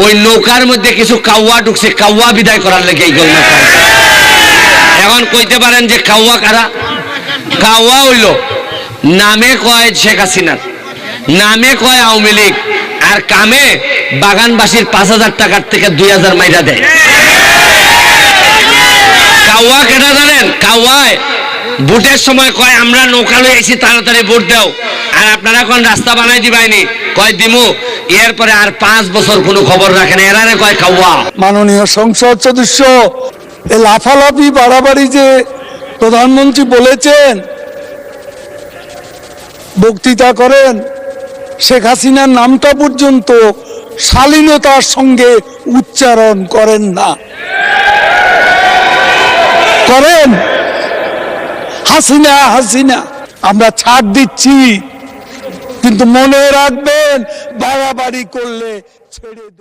ওই নৌকার মধ্যে কিছু কাউয়া ঢুকছে, কাউয়া বিদায় করার লেগে এই গোল নৌকা। এখন কইতে পারেন যে কাউয়া কারা? কাউয়া হইল নামে কয় শেখ হাসিনার, নামে কয় আওয়ামী লীগ, আর কামে বাগানবাসীর 5,000 টাকার থেকে 2,000 মাইরা দেয়। কাউয়া কেটা জানেন? কাউয়ায় ভোটের সময় কয় আমরা নৌকা লই আইছি, তাড়াতাড়ি ভোট দাও, আর আপনারা এখন রাস্তা বানাই দিবাইনি, কয় দিমু, এরপরে আর 5 বছর কোনো খবর রাখেন, এরারে কয় কাউয়া। মাননীয় সংসদ সদস্য, এই লাফালাফি বাড়াবাড়ি যে প্রধানমন্ত্রী বলেছেন, বক্তৃতা করেন, শেখ হাসিনার নামটা পর্যন্ত শালীনতার সঙ্গে উচ্চারণ করেন না। করেন হাসিনা হাসিনা, আমরা ছাড় দিচ্ছি, কিন্তু মনে রাখবেন বাড়াবাড়ি করলে ছেড়ে দেব।